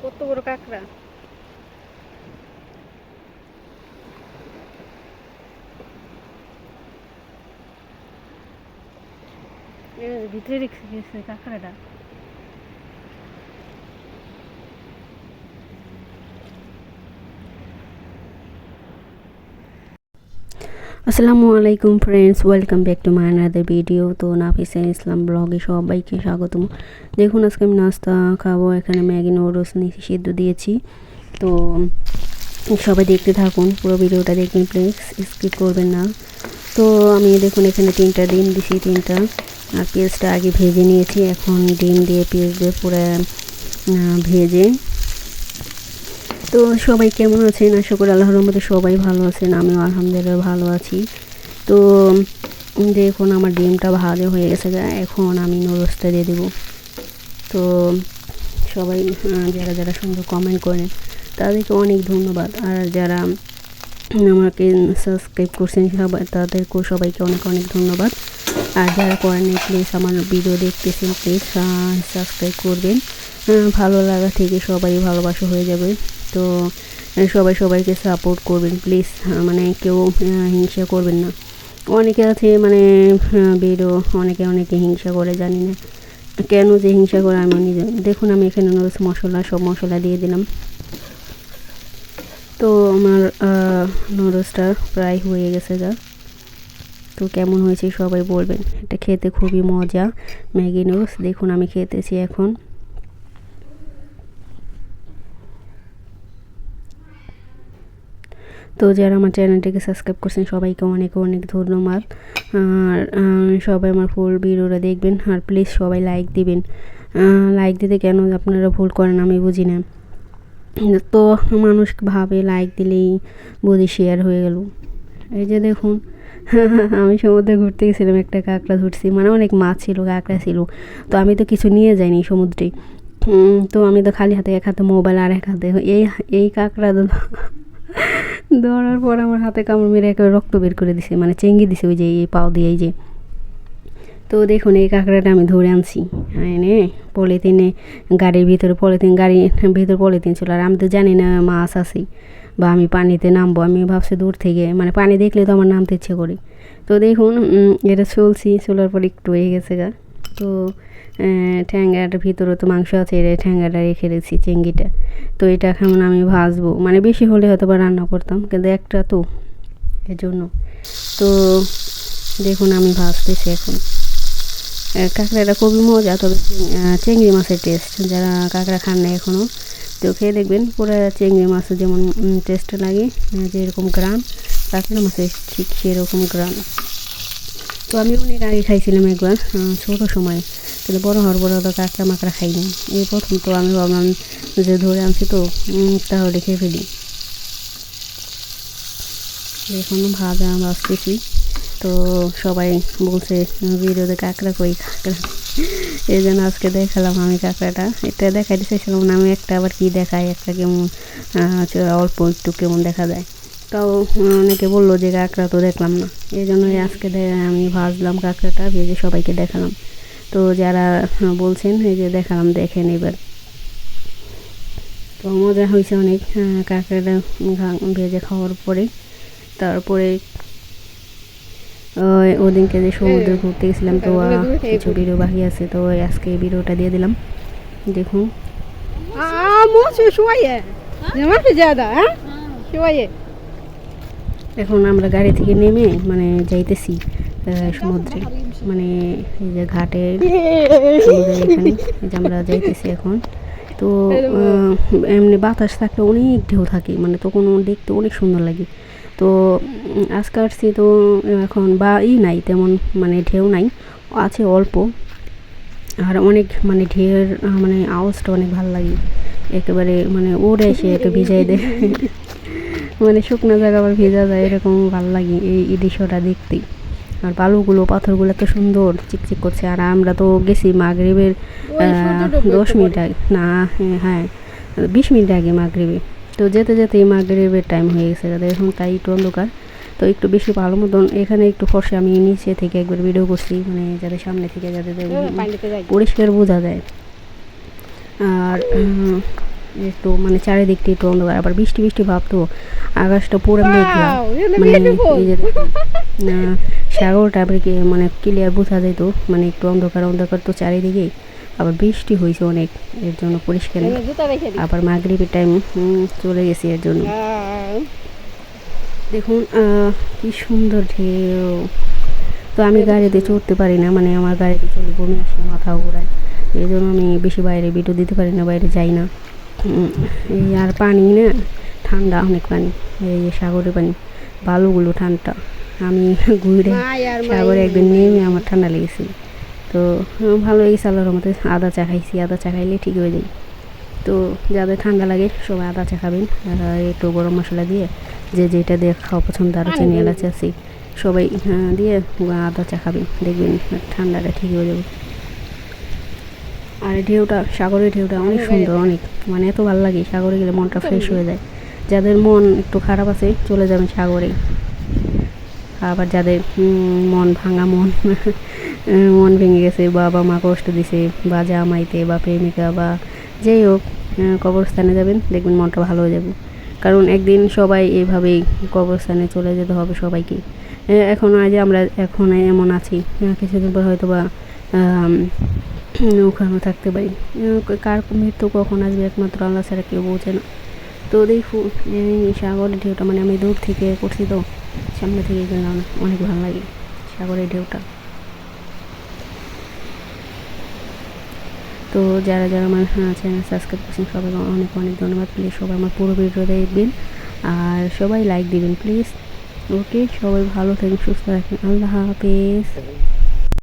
কত বড় কাঁকড়া। ভিতরে রেখে গেছে কাঁকড়াটা। আসসালামু আলাইকুম friends, welcome back to my another video. তো নাফিসা ইসলাম ব্লগে সবাইকে স্বাগতম। দেখুন আজকে আমি নাস্তা খাবো। এখানে ম্যাগি নুডলস নিয়ে সিদ্ধ দিয়েছি। তো সবাই দেখতে থাকুন, পুরো ভিডিওটা দেখবেন, প্লিজ স্কিপ করবেন না। তো আমি দেখুন এখানে 3টা ডিম দিছি, 3টা। আর পেঁয়াজটা আগে ভেজে নিয়েছি, এখন ডিম দিয়ে পেঁয়াজ দিয়ে পুরো ভেজে। তো সবাই কেমন আছেন? আশা করি আল্লাহর রহমতে সবাই ভালো আছেন, আমিও আলহামদুলিল্লাহ ভালো আছি। তো দেখুন আমার ডিমটা ভাজা হয়ে গেছে, এখন আমি নুডলসটা দিয়ে দেবো। তো সবাই যারা যারা সুন্দর কমেন্ট করেন তাদেরকে অনেক ধন্যবাদ। আর যারা আমাকে সাবস্ক্রাইব করছেন তাদেরকেও সবাইকে অনেক অনেক ধন্যবাদ। আর যারা করেননি প্লিজ আমার ভিডিও দেখতেছেন, প্লিজ সাবস্ক্রাইব করবেন। ভালো লাগা থেকে সবাই ভালোবাসা হয়ে যাবে। তো সবাই সবাইকে সাপোর্ট করবেন প্লিজ, মানে কেউ হিংসা করবেন না। অনেকে আছে মানে ভিডিও অনেকে অনেকে হিংসা করে, জানি না কেন যে হিংসা করে আমি নিজে। দেখুন আমি এখানে নুডলস মশলা সব মশলা দিয়ে দিলাম। তো আমার নুডলসটা প্রায় হয়ে গেছে যা। তো কেমন হয়েছে সবাই বলবেন। এটা খেতে খুবই মজা ম্যাগি নুডলস। দেখুন আমি খেতেছি এখন। তো যারা আমার চ্যানেলটিকে সাবস্ক্রাইব করছেন সবাইকে অনেক অনেক ধন্যবাদ। আর সবাই আমার ফুল ভিডিওটা দেখবেন। আর প্লিজ সবাই লাইক দিবেন। লাইক দিতে কেন আপনারা ভুল করেন আমি বুঝি না। তো মানুষ ভাবে লাইক দিলেই বুঝি শেয়ার হয়ে গেল। এই যে দেখুন আমি সমুদ্রে ঘুরতে গেছিলাম, একটা কাঁকড়া ধরছি, মানে অনেক মাছ ছিল, কাঁকড়া ছিল। তো আমি তো কিছু নিয়ে যাইনি সমুদ্রে। তো আমি তো খালি হাতে, এক হাতে মোবাইল আর এক হাতে এই এই কাঁকড়া ধরার পর আমার হাতে কামড় মেরে একেবারে রক্ত বের করে দিছে, মানে চেঙ্গি দিছে ওই যে এই পাও দিয়ে। এই যে তো দেখুন এই কাঁকড়াটা আমি ধরে আনছি, এনে পলিথিনে, গাড়ির ভিতরে গাড়ির ভিতরে পলিথিন ছিল। আর আমি তো জানি না মাছ আছে বা আমি পানিতে নামবো। আমি ভাবছি দূর থেকে, মানে পানি দেখলে তো আমার নামতে ইচ্ছে করে। তো দেখুন এটা চলার পর একটু হয়ে গেছে গা। তো ঠ্যাঙ্গাটার ভিতরে তো মাংস আছে, এটা ঠ্যাঙ্গাটা রেখে রেখেছি, চেঙ্গিটা। তো এটা এখন আমি ভাজবো, মানে বেশি হলে হয়তো বা রান্না করতাম, কিন্তু একটা তো এর জন্য। তো দেখুন আমি ভাজতেছি এখন। কাঁকড়াটা খুবই মজা, তবে চিংড়ি মাছের টেস্ট। যারা কাঁকড়া খান না এখনও, তো খেয়ে দেখবেন পুরো চিংড়ি মাছের যেমন টেস্ট লাগে, যেরকম গ্রাম কাঁকড়া মাছের ঠিক সেরকম গ্রাম। তো আমি অনেক আগে খাইছিলাম একবার, ছোটো সময়, কিন্তু বড় হওয়ার পরে তো কাঁকড়া মাকড়া খাইনি। এই প্রথম তো আমি ভাবলাম যে ধরে আনছি তো তাহলে খেয়ে ফেলি। এখন ভাজতেছি। তো সবাই বলছে ভিডিওতে কাঁকড়া কই, কাঁকড়া, এই জন্য আজকে দেখালাম আমি কাঁকড়াটা। এটা দেখাইতে চাইছিলাম না আমি, একটা আবার কি দেখাই, একটা কেমন অল্প একটু কেমন দেখা যায়। তাও অনেকে বললো যে কাঁকড়া তো দেখলাম না, এই জন্যই আজকে আমি ভাজলাম কাঁকড়াটা, ভেজে সবাইকে দেখালাম। তো যারা বলছেন এই যে দেখালাম, দেখেন এবার। তো মজা হয়েছে অনেক কাঁকড়াটা ভেজে খাওয়ার পরে। তারপরে ওদিনকে যে সমুদ্রে ঘুরতে গেছিলাম, তো কিছু ভিডিও বাকি আছে, তো আজকে ভিডিওটা দিয়ে দিলাম। দেখুন এখন আমরা গাড়ি থেকে নেমে মানে যাইতেছি সমুদ্রে, মানে এই যে ঘাটে সমুদ্রের এখানে যে আমরা যাইতেছি এখন। তো এমনি বাতাস থাকলে অনেক ঢেউ থাকে, মানে তখন দেখতে অনেক সুন্দর লাগে। তো আজকে আসছি তো এখন নাই তেমন, মানে ঢেউ নাই, আছে অল্প। আর অনেক মানে ঢেউয়ের মানে আওয়াজটা অনেক ভালো লাগে, একেবারে মানে ওড়ে এসে একটু ভিজাই দেয় মানে শুকনো জায়গা আবার ভেজা যায়, এরকম ভালো লাগে এই দৃশ্যটা দেখতেই। আর বালুগুলো পাথরগুলো এত সুন্দর চিকচিক করছে। আর আমরা তো গেছি মাগরিবের 10 মিনিট আগে, না হ্যাঁ 20 মিনিট আগে মাগরিবে। তো যেতে যেতেই মাগরিবের টাইম হয়ে গেছে, এখন তাই একটু অন্ধকার। তো একটু বেশি ভালো মতন এখানে একটু ফর্সে আমি নিচে থেকে একবার ভিডিও করছি, মানে যাদের সামনে থেকে যাদের পরিষ্কার বোঝা যায়। আর একটু মানে চারিদিকটা একটু অন্ধকার, আবার বৃষ্টি বৃষ্টি ভাব, তো আকাশটা পুরো মেঘলা, মানে এই যে সাগরটা আবার কি মানে ক্লিয়ার বোঝা যেত, মানে একটু অন্ধকার অন্ধকার তো চারিদিকেই। আবার বৃষ্টি হয়েছে অনেক, এর জন্য পরিষ্কার নেই। আবার মাগরিবের টাইম চলে গেছি এর জন্য। দেখুন কি সুন্দর ঢেউ। তো আমি গাড়িতে চড়তে পারি না, মানে আমার গাড়িতে চলে বমি আসে, মাথা ঘোরায়, এই জন্য আমি বেশি বাইরে ভিডিও দিতে পারি না, বাইরে যাই না। এই আর পানি না ঠান্ডা, অনেক পানি, এই যে সাগরের পানি, বালুগুলো ঠান্ডা। আমি ঘুরে সাগরে একদিন নেমে আমার ঠান্ডা লেগেছিল। তো ভালো লেগেছে আল্লাহর মধ্যে। আদা চা খাইছি, আদা চা খাইলে ঠিক হয়ে যায়। তো যাদের ঠান্ডা লাগে সবাই আদা চা খাবেন, একটু গরম মশলা দিয়ে, যে যেটা দিয়ে খাওয়া পছন্দ, আরও চিনি এলাচ আছে সবাই দিয়ে আদা চা খাবেন, দেখবেন ঠান্ডাটা ঠিক হয়ে যাবে। আর ঢেউটা, সাগরের ঢেউটা অনেক সুন্দর, অনেক মানে এত ভালো লাগে, সাগরে গেলে মনটা ফ্রেশ হয়ে যায়। যাদের মন একটু খারাপ আছে চলে যাবেন সাগরে। আবার যাদের মন ভাঙা, মন ভেঙে গেছে, বাবা মা কষ্ট দিছে, বা জামাইতে বা প্রেমিকা বা যেই হোক, কবরস্থানে যাবেন, দেখবেন মনটা ভালো হয়ে যাবে। কারণ একদিন সবাই এইভাবেই কবরস্থানে চলে যেতে হবে সবাইকে। এখন আজ আমরা এখন এমন আছি, কিছুদিন পর হয়তো বা ওখানেও থাকতে পারি। কার মৃত্যু কখন আসবে একমাত্র আল্লাহ ছাড়া কেউ বোঝে না। তো দেখুন এই সাগরের ঢেউটা, মানে আমি দূর থেকে করছি, তো সামনে থেকে গেলাম, অনেক ভালো লাগে সাগরের ঢেউটা। তো যারা যারা আমার চ্যানেল সাবস্ক্রাইব করছেন সবাইকে অনেক অনেক ধন্যবাদ। প্লিজ সবাই আমার পুরো ভিডিও দেখবেন আর সবাই লাইক দিবেন প্লিজ। ওকে, সবাই ভালো থাকেন, সুস্থ রাখেন, আল্লাহ হাফেজ।